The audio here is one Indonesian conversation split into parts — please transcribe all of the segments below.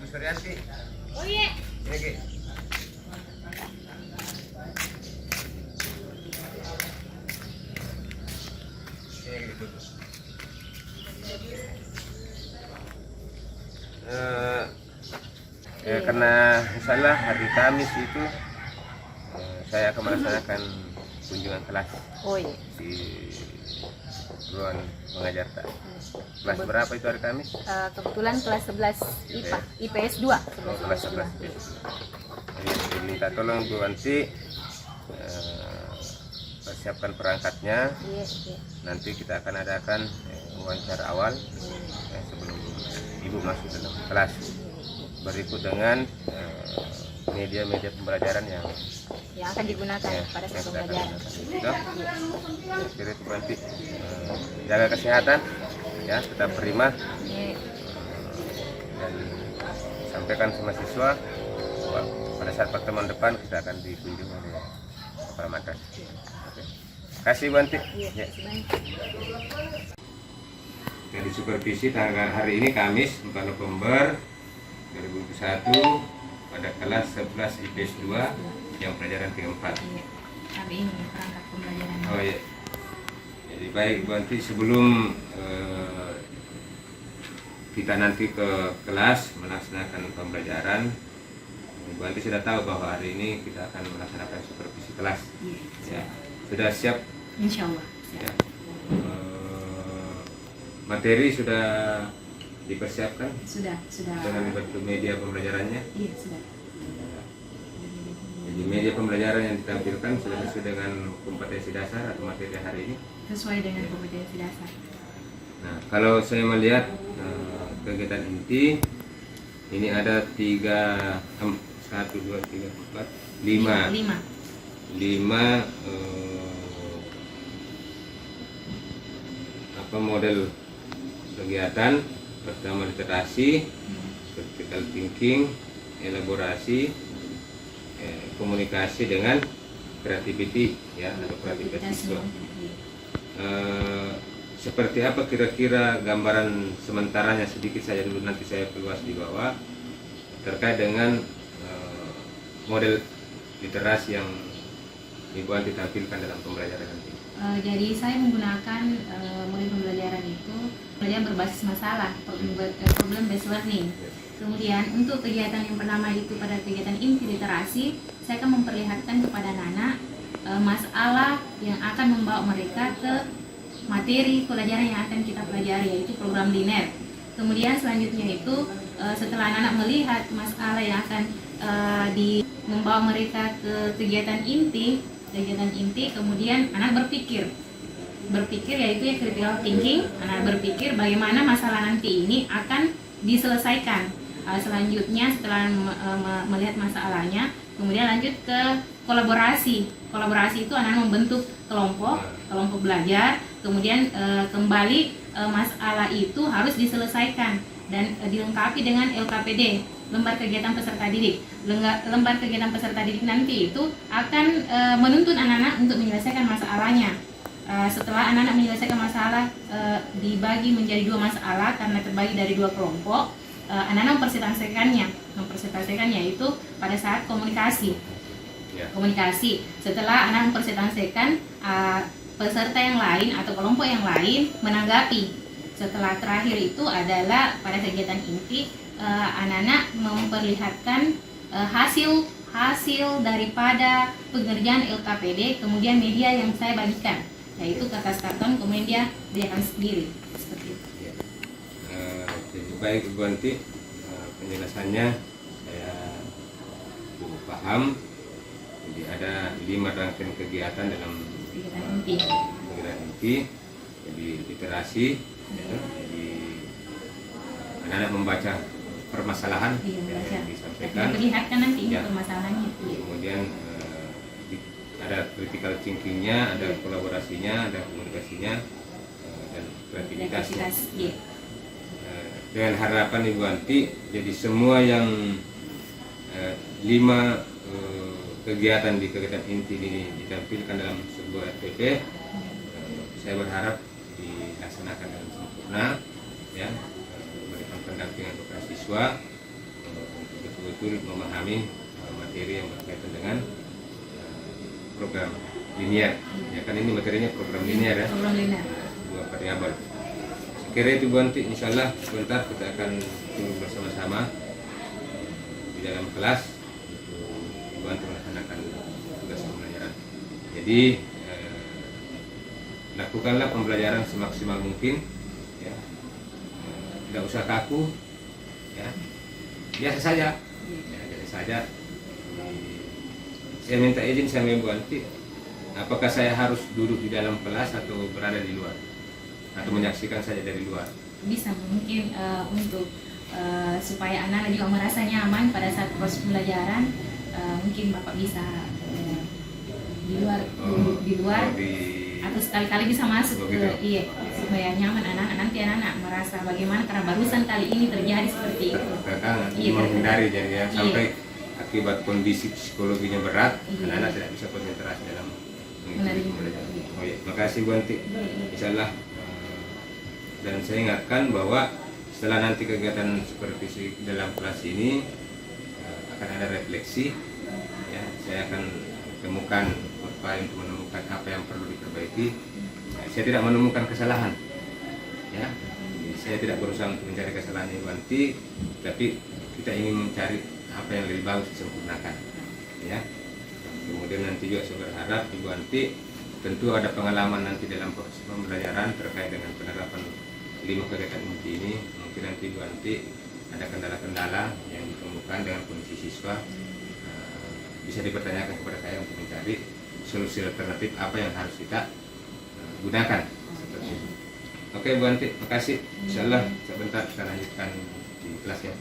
Bu Suryanti. Oh iya. Ini Ki. Ini gitu. Karena misalnya hari Kamis itu saya akan melaksanakan kunjungan kelas Oh iya. di ruang mengajar tak. Kelas berapa itu hari Kamis? Kebetulan kelas 11 IPA, IPS 2. Kelas 11. Jadi minta tolong Bu Wanti persiapkan perangkatnya. Iya, iya. Nanti kita akan adakan wawancara awal sebelum Ibu masuk dalam kelas. Berikut dengan media-media pembelajaran yang Yang akan digunakan pada saat pembelajaran. Kira itu nanti jaga kesehatan, ya tetap prima, Iya. dan sampaikan sama siswa bahwa pada saat pertemuan depan kita akan dikunjungi oleh Kepala Madrasah. Oke. Kasih Banti. Iya. Ya. Dari supervisi tanggal hari ini Kamis 4 November 2021 pada kelas 11 IPS 2 yang pelajaran keempat. Iya. Tapi ini perangkat pembelajaran. Oh iya. Jadi baik Bu Anti, sebelum kita nanti ke kelas melaksanakan pembelajaran, Bu Anti sudah tahu bahwa hari ini kita akan melaksanakan supervisi kelas. Iya. Ya. Sudah siap? Insya Allah. Ya. Materi sudah dipersiapkan Sudah. dengan bentuk media pembelajarannya. Iya, sudah. Jadi media pembelajaran yang ditampilkan sudah sesuai dengan kompetensi dasar atau materi hari ini. Sesuai dengan kompetensi dasar. Nah, kalau saya melihat kegiatan inti ini ada 1, 2, 3, 4, 5 model kegiatan. Pertama literasi, critical thinking, elaborasi, komunikasi dengan creativity, ya, atau kreativitas siswa. Seperti apa kira-kira gambaran sementaranya, sedikit saja dulu, nanti saya perluas di bawah terkait dengan model literasi yang Ibu Anti tampilkan dalam pembelajaran nanti. Jadi saya menggunakan model pembelajaran itu pembelajaran berbasis masalah, problem based learning. Kemudian untuk kegiatan yang pertama itu pada kegiatan inti literasi, saya akan memperlihatkan kepada anak-anak masalah yang akan membawa mereka ke materi pelajaran yang akan kita pelajari, yaitu program linear. Kemudian selanjutnya itu setelah anak-anak melihat masalah yang akan membawa mereka ke kegiatan inti, kemudian anak berpikir yaitu ya critical thinking. Anak berpikir bagaimana masalah nanti ini akan diselesaikan. Selanjutnya setelah melihat masalahnya, kemudian lanjut ke kolaborasi. Kolaborasi itu anak membentuk kelompok belajar, kemudian kembali masalah itu harus diselesaikan dan dilengkapi dengan LKPD, lembar kegiatan peserta didik. Lembar kegiatan peserta didik nanti itu akan menuntun anak-anak untuk menyelesaikan masalahnya. Setelah anak-anak menyelesaikan masalah, dibagi menjadi 2 masalah karena terbagi dari 2 kelompok. Anak-anak mempresentasikannya yaitu pada saat komunikasi. Setelah anak mempresentasikan, peserta yang lain atau kelompok yang lain menanggapi. Setelah terakhir itu adalah pada kegiatan inti, anak-anak memperlihatkan hasil daripada pengerjaan LKPD, kemudian media yang saya bagikan, yaitu kertas karton, kemudian dia akan sendiri seperti itu. Jadi baik Ibu Anti, penjelasannya saya cukup paham. Jadi ada 5 rangkaian kegiatan dalam kegiatan inti. Jadi literasi, jadi anak-anak membaca permasalahan yang disampaikan, diperlihatkan nanti permasalahannya. Kemudian ada critical thinkingnya, ada kolaborasinya, ada komunikasinya, dan kreativitasnya. Dengan harapan Ibu Anti, jadi semua yang 5 kegiatan di kegiatan inti ini ditampilkan dalam sebuah RPP, saya berharap dilaksanakan dengan sempurna, ya, memberikan pendampingan kepada siswa. siswa untuk betul-betul memahami materi yang berkaitan dengan program linear. Ya kan ini materinya program linear ya. Program linear. Dua variabel. Sekira itu Bu Anti, insya Allah sebentar kita akan tunggu bersama-sama di dalam kelas untuk Bu Anti melaksanakan tugas pembelajaran. Jadi lakukanlah pembelajaran semaksimal mungkin, ya. Tidak usah kaku, ya. Biasa saja, ya, biasa saja. Saya minta izin sama Bu Anti, apakah saya harus duduk di dalam kelas atau berada di luar, atau menyaksikan saja dari luar? Bisa mungkin untuk supaya anak juga merasa nyaman pada saat proses pembelajaran, mungkin Bapak bisa di luar, atau sekali-kali bisa masuk ke iya, supaya nyaman anak-anak, nanti anak-anak merasa bagaimana karena barusan kali ini terjadi seperti itu. Iya, menghindari jadi ya, sampai akibat kondisi psikologinya berat, anak-anak tidak bisa konsentrasi dalam mengikuti pembelajaran. Oh iya, makasih Bu Anti. Insyaallah. Dan saya ingatkan bahwa setelah nanti kegiatan supervisi dalam kelas ini akan ada refleksi, ya, saya akan temukan berupaya untuk menemukan apa yang perlu diperbaiki. Saya tidak menemukan kesalahan, ya. Saya tidak berusaha untuk mencari kesalahan Ibu Anti, tapi kita ingin mencari apa yang lebih bagus disempurnakan, ya. Kemudian nanti juga saya berharap Ibu Anti tentu ada pengalaman nanti dalam proses pembelajaran terkait dengan penerapan 5 kegiatan inti ini. Mungkin nanti Ibu Anti ada kendala-kendala yang ditemukan dengan kondisi siswa, bisa dipertanyakan kepada saya untuk mencari solusi alternatif apa yang harus kita gunakan. Seperti itu. Oke Bu Anti, makasih. Insyaallah sebentar kita lanjutkan di kelas ya.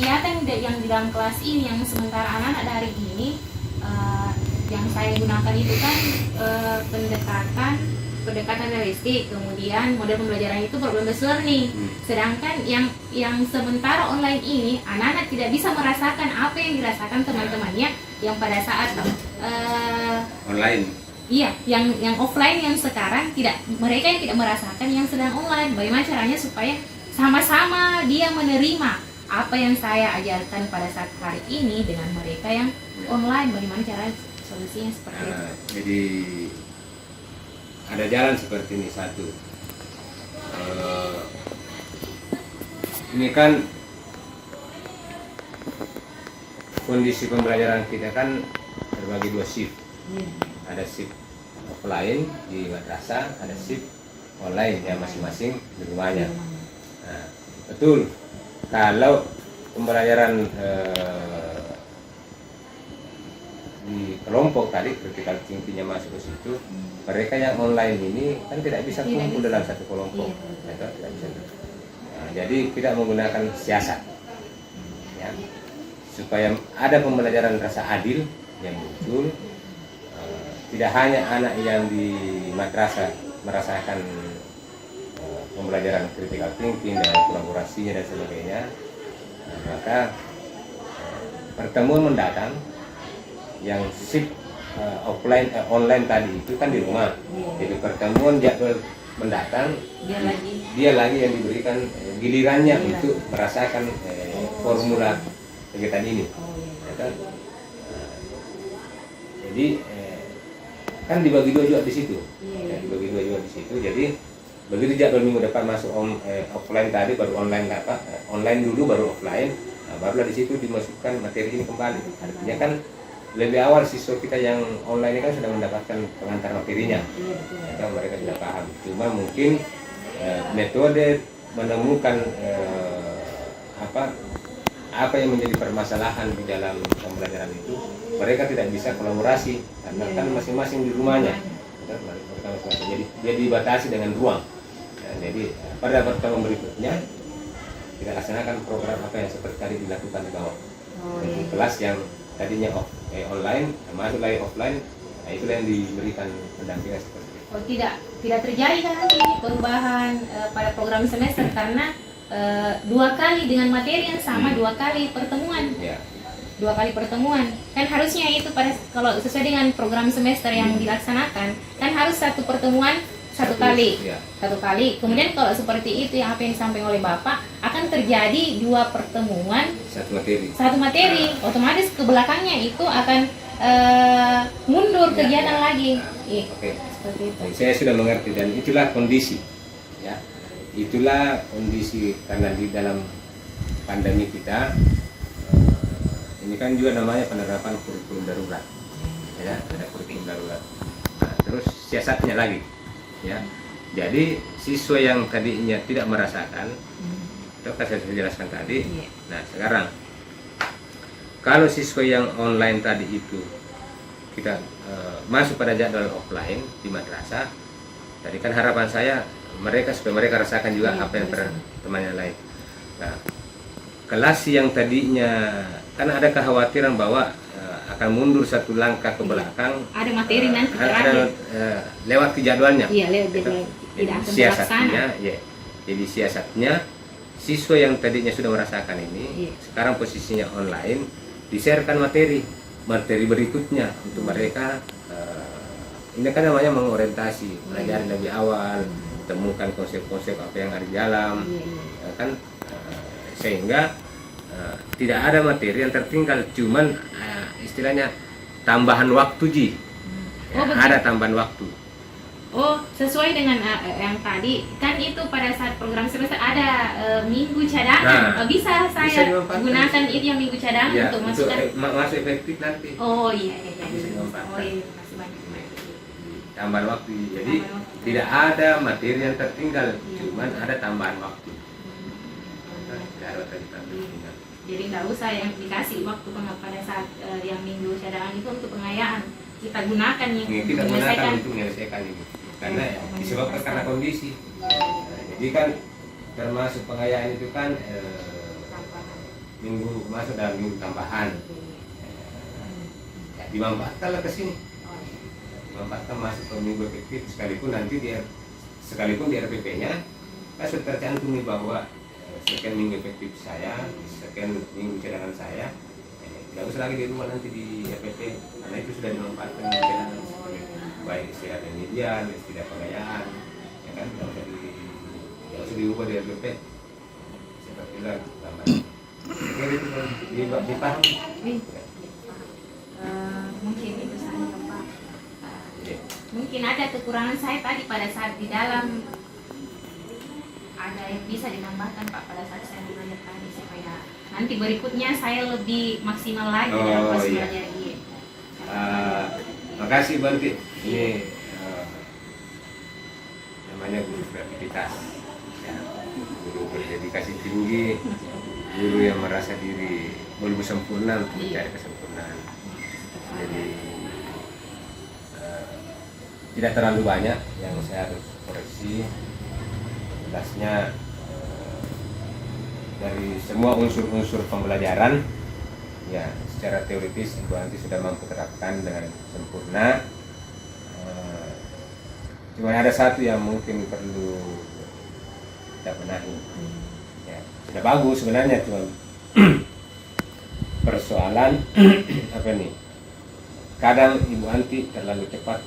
kegiatan yang di dalam kelas ini yang sementara anak-anak dari ini yang saya gunakan itu kan pendekatan realistik, kemudian model pembelajaran itu problem based learning. Sedangkan yang sementara online ini anak-anak tidak bisa merasakan apa yang dirasakan teman-temannya yang pada saat online. Iya, yang offline yang sekarang mereka yang tidak merasakan yang sedang online. Bagaimana caranya supaya sama-sama dia menerima apa yang saya ajarkan pada saat hari ini dengan mereka yang online. Bagaimana cara solusinya seperti itu? Jadi ada jalan seperti ini. Satu, ini kan kondisi pembelajaran kita kan terbagi 2 shift. Ada shift offline di madrasah, ada shift online yang masing-masing di rumahnya. Nah, betul, kalau pembelajaran di kelompok tadi critical thinking-nya masuk ke situ, mereka yang online ini kan tidak bisa kumpul dalam satu kelompok, tidak bisa. Nah, jadi tidak menggunakan siasat, ya, supaya ada pembelajaran rasa adil yang muncul. Tidak hanya anak yang di madrasah merasakan pembelajaran critical thinking dengan kolaborasinya dan sebagainya, maka pertemuan mendatang yang shift online tadi itu kan di rumah. Jadi pertemuan jadwal mendatang dia lagi yang diberikan gilirannya untuk merasakan formula kegiatan ini. Jadi kan dibagi 2 juga di situ. Dibagi 2 juga di situ. Jadi begitu jadwal minggu depan masuk offline tadi baru online online dulu baru offline. Nah, barulah di situ dimasukkan materi ini kembali. Artinya kan lebih awal siswa kita yang online ini kan sudah mendapatkan pengantar materinya, mereka sudah paham. Cuma mungkin metode menemukan apa yang menjadi permasalahan di dalam pembelajaran itu, mereka tidak bisa kolaborasi karena kan masing-masing di rumahnya. Jadi dibatasi dengan ruang. Jadi pada pertemuan berikutnya kita laksanakan program apa yang seperti tadi dilakukan di bawah. Kelas yang tadinya online masuk lagi offline, nah itulah yang diberikan pendampingan seperti itu. Oh, tidak terjadi kan nanti perubahan pada program semester karena 2 kali dengan materi yang sama 2 kali pertemuan. 2 kali pertemuan kan harusnya itu kalau sesuai dengan program semester yang dilaksanakan kan harus 1 pertemuan 1 kali. Kemudian kalau seperti itu yang apa yang disampaikan oleh Bapak akan terjadi 2 pertemuan 1 materi. Otomatis ke belakangnya itu akan mundur kegiatan lagi. Seperti itu. Saya sudah mengerti dan itulah kondisi, ya. Itulah kondisi karena di dalam pandemi kita ini kan juga namanya penerapan kurikulum darurat, ya, ada kurikulum darurat. Nah, terus siasatnya lagi, ya. Jadi siswa yang tadinya tidak merasakan, itu kan saya sudah jelaskan tadi. Nah sekarang kalau siswa yang online tadi itu kita masuk pada jadwal offline di madrasah, tadi kan harapan saya supaya mereka rasakan juga apa yang temannya lain. Nah, kelas yang tadinya kan ada kekhawatiran bahwa akan mundur 1 langkah ke belakang. Ada materi nanti ada lewat ke jadwalnya. Lewat jadwal. Tidak akan siasatnya, jadi siasatnya siswa yang tadinya sudah merasakan ini sekarang posisinya online, di-sharekan materi berikutnya untuk mereka. Ini kan namanya mengorientasi, belajar lebih awal, temukan konsep-konsep apa yang ada di dalam, kan sehingga tidak ada materi yang tertinggal, cuman istilahnya tambahan waktu ada tambahan waktu. Oh, sesuai dengan yang tadi kan itu pada saat program semester ada minggu cadangan. Bisa saya gunakan itu yang minggu cadangan untuk masukkan masuk efektif nanti. Oh iya. Masih banyak tambahan waktu. Jadi tidak ada materi yang tertinggal, cuman ada tambahan waktu. Jadi nggak usah yang dikasih waktu pada saat yang minggu cadangan itu untuk pengayaan. Kita gunakan kita gunakan untuk menyelesaikan ini karena disebabkan karena kondisi. Jadi kan termasuk pengayaan itu kan minggu masuk dalam minggu tambahan. Ya, dimanfaatkanlah ke sini. Dimanfaatkan masuk ke minggu efektif sekalipun di RPP-nya kan sudah tercantumi bahwa sekian minggu efektif saya, sekian minggu cadangan saya. Tidak usah lagi di rumah nanti di RPP karena itu sudah dimanfaatkan di cadangan baik istilah remedial, istilah pengayaan, ya kan tidak usah diubah di RPP seperti itu gambaran. Oke, itu dipahami. Mungkin itu saja Pak. Mungkin ada kekurangan saya tadi pada saat di dalam ada yang bisa ditambahkan Pak pada saat saya belajar tadi supaya nanti berikutnya saya lebih maksimal lagi dalam proses belajar ini. Makasih Banti. Ini namanya guru kreativitas, ya. Guru berdedikasi tinggi, guru yang merasa diri belum sempurna untuk mencari kesempurnaan. Jadi tidak terlalu banyak yang saya harus koreksi. Atasnya dari semua unsur-unsur pembelajaran, ya secara teoritis Ibu Anti sudah mampu terapkan dengan sempurna. Cuma ada satu yang mungkin perlu kita benahi. Ya, sudah bagus sebenarnya, cuma persoalan apa nih? Kadang Ibu Anti terlalu cepat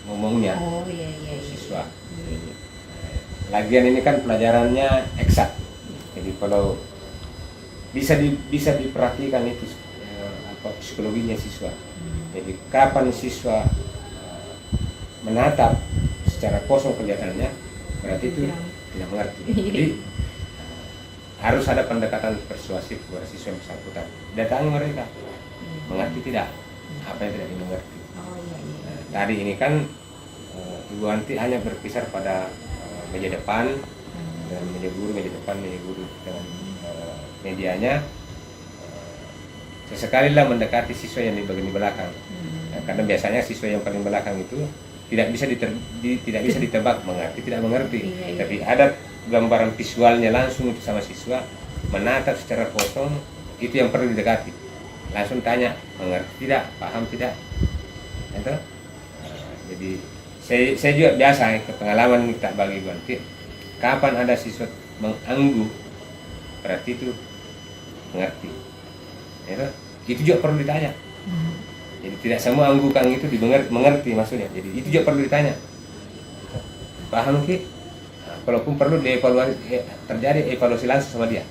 ngomongnya siswa. Lagian ini kan pelajarannya eksak, jadi kalau bisa diperhatikan itu apa psikologinya siswa. Jadi kapan siswa menatap secara kosong kelihatannya, berarti itu tidak mengerti. Jadi harus ada pendekatan persuasif kepada siswa yang bersangkutan. Datangi mereka, mengerti tidak apa yang tidak dimengerti. Tadi ini kan Ibu Anti hanya berkisar pada meja depan dan meja guru dengan medianya. Sesekali lah mendekati siswa yang di bagian belakang. Karena biasanya siswa yang paling belakang itu tidak bisa ditebak mengerti tidak mengerti. Tapi ada gambaran visualnya langsung sama siswa, menatap secara kosong, itu yang perlu didekati. Langsung tanya, mengerti tidak, paham tidak, itu. Jadi saya juga biasa pengalaman kita bagi Banti, kapan ada siswa mengangguk berarti itu mengerti, itu juga perlu ditanya. Jadi tidak semua anggukan itu mengerti maksudnya, jadi itu juga perlu ditanya, paham Ki? Nah, kalaupun perlu terjadi evaluasi langsung sama dia.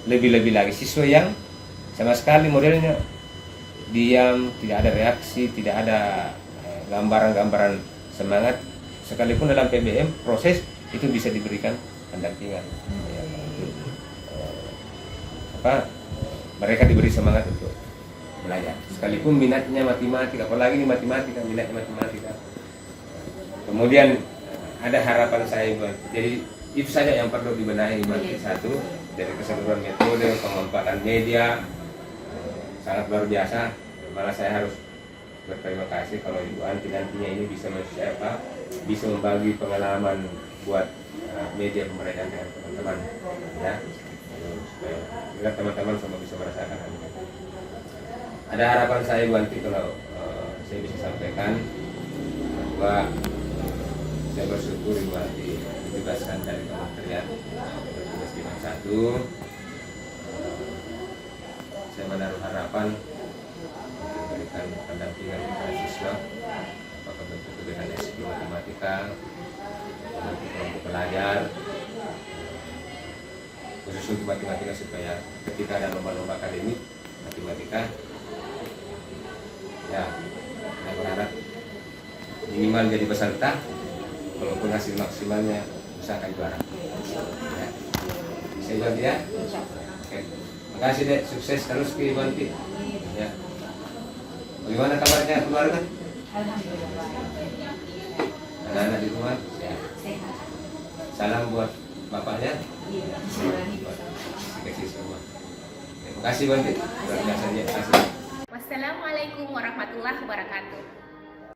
Lebih-lebih lagi siswa yang sama sekali modelnya diam, tidak ada reaksi, tidak ada gambaran-gambaran semangat, sekalipun dalam PBM proses itu bisa diberikan pendampingan. Mereka diberi semangat untuk belajar, sekalipun minatnya matematika, apalagi ini matematika, minatnya matematika. Kemudian ada harapan saya buat, jadi itu saja yang perlu dibenahi. Satu, dari keseluruhan metode pemanfaatan media sangat luar biasa. Malah saya harus berterima kasih kalau Ibu Anti nantinya ini bisa bisa membagi pengalaman buat media pembelajaran dengan teman-teman, ya, supaya teman-teman semua bisa merasakan hal ini. Ada harapan saya Ibu Anti kalau saya bisa sampaikan bahwa saya bersyukur Ibu Anti dibebaskan dari kementerian bertugas di satu. Saya menaruh harapan memberikan pendampingan kepada siswa, apakah bentuk dengan SQ matematika, bentuk kelompok belajar, khusus untuk matematika, supaya ketika ada lomba-lomba akademik matematika, ya saya berharap minimal jadi peserta, walaupun hasil maksimalnya usahakan juara. Ya. Saya jawab ya. Oke. Makasih Dek, sukses terus Ki Banti. Ya. Bagaimana kabarnya keluarga? Alhamdulillah. Anak-anak di rumah? Sehat. Salam buat bapaknya. Iya. Kasih semua. Terima kasih Banti. Terima kasih. Wassalamualaikum warahmatullahi wabarakatuh.